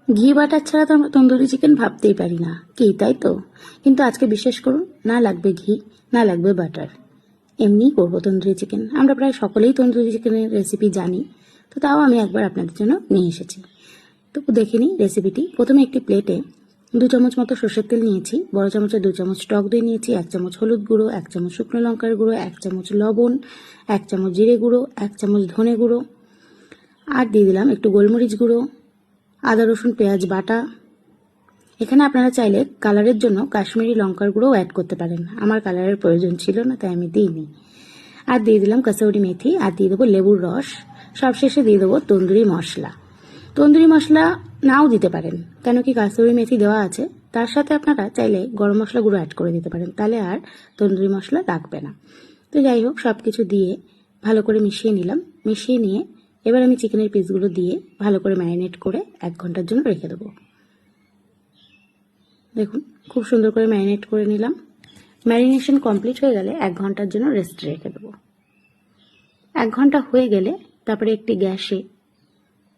ঘি বাটার ছাড়া তো আমরা তন্দুরি চিকেন ভাবতেই পারি না, কি তাই তো? কিন্তু আজকে বিশ্বাস করুন, না লাগবে ঘি, না লাগবে বাটার, এমনিই করবো তন্দুরি চিকেন। আমরা প্রায় সকলেই তন্দুরি চিকেনের রেসিপি জানি, তো তাও আমি একবার আপনাদের জন্য নিয়ে এসেছি। তো দেখে নিই রেসিপিটি। প্রথমে একটি প্লেটে 2 চামচ মতো সর্ষের তেল নিয়েছি, বড় চামচে 2 চামচ টক দই নিয়েছি, 1 চামচ হলুদ গুঁড়ো, 1 চামচ শুকনো লঙ্কার গুঁড়ো, 1 চামচ লবণ, 1 চামচ জিরে গুঁড়ো, 1 চামচ ধনে গুঁড়ো, আর দিয়ে দিলাম একটু গোলমরিচ গুঁড়ো, আদা রসুন পেঁয়াজ বাটা। এখানে আপনারা চাইলে কালারের জন্য কাশ্মীরি লঙ্কার গুঁড়োও অ্যাড করতে পারেন, আমার কালারের প্রয়োজন ছিল না তাই আমি দিইনি। আর দিয়ে দিলাম কাসুরি মেথি, আর দিয়ে দেবো লেবুর রস, সবশেষে দিয়ে দেবো তন্দুরি মশলা। তন্দুরি মশলা নাও দিতে পারেন, কেন কি কাসুরি মেথি দেওয়া আছে, তার সাথে আপনারা চাইলে গরম মশলা গুঁড়ো অ্যাড করে দিতে পারেন, তাহলে আর তন্দুরি মশলা লাগবে না। তো যাই হোক, সব কিছু দিয়ে ভালো করে মিশিয়ে নিলাম। মিশিয়ে নিয়ে এবার আমি চিকেনের পিসগুলো দিয়ে ভালো করে ম্যারিনেট করে 1 ঘন্টার জন্য রেখে দেবো। দেখুন, খুব সুন্দর করে ম্যারিনেট করে নিলাম। ম্যারিনেশন কমপ্লিট হয়ে গেলে 1 ঘন্টার জন্য রেস্ট রেখে দেবো। 1 ঘন্টা হয়ে গেলে তারপরে একটি গ্যাসে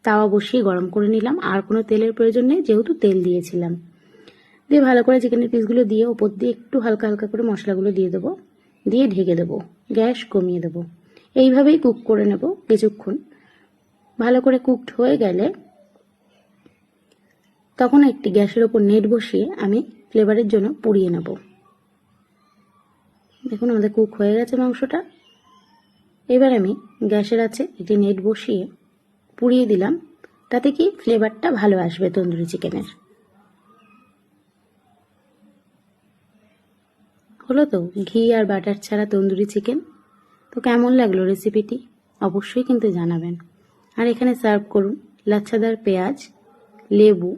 তাওয়া বসিয়ে গরম করে নিলাম। আর কোনো তেলের প্রয়োজন নেই, যেহেতু তেল দিয়েছিলাম। দিয়ে ভালো করে চিকেনের পিসগুলো দিয়ে ওপর দিয়ে একটু হালকা হালকা করে মশলাগুলো দিয়ে দেবো, দিয়ে ঢেকে দেবো, গ্যাস কমিয়ে দেবো। এইভাবেই কুক করে নেব কিছুক্ষণ। ভালো করে কুকড হয়ে গেলে তখন একটি গ্যাসের ওপর নেট বসিয়ে আমি ফ্লেভারের জন্য পুড়িয়ে নেব। দেখুন, আমাদের কুক হয়ে গেছে মাংসটা। এবার আমি গ্যাসের আছে একটি নেট বসিয়ে পুড়িয়ে দিলাম, তাতে কি ফ্লেভারটা ভালো আসবে তন্দুরি চিকেনের। হলো তো ঘি আর বাটার ছাড়া তন্দুরি চিকেন। তো কেমন লাগলো রেসিপিটি অবশ্যই কিন্তু জানাবেন। আর এখানে সার্ভ করুন লাচ্ছাদার পেঁয়াজ, লেবু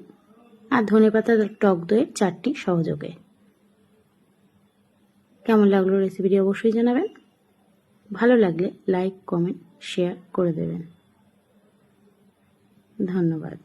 আর ধনেপাতা টক দইয়ের চাটনি সহযোগে। কেমন লাগলো রেসিপিটি অবশ্যই জানাবেন। ভালো লাগলে লাইক, কমেন্ট, শেয়ার করে দেবেন। ধন্যবাদ।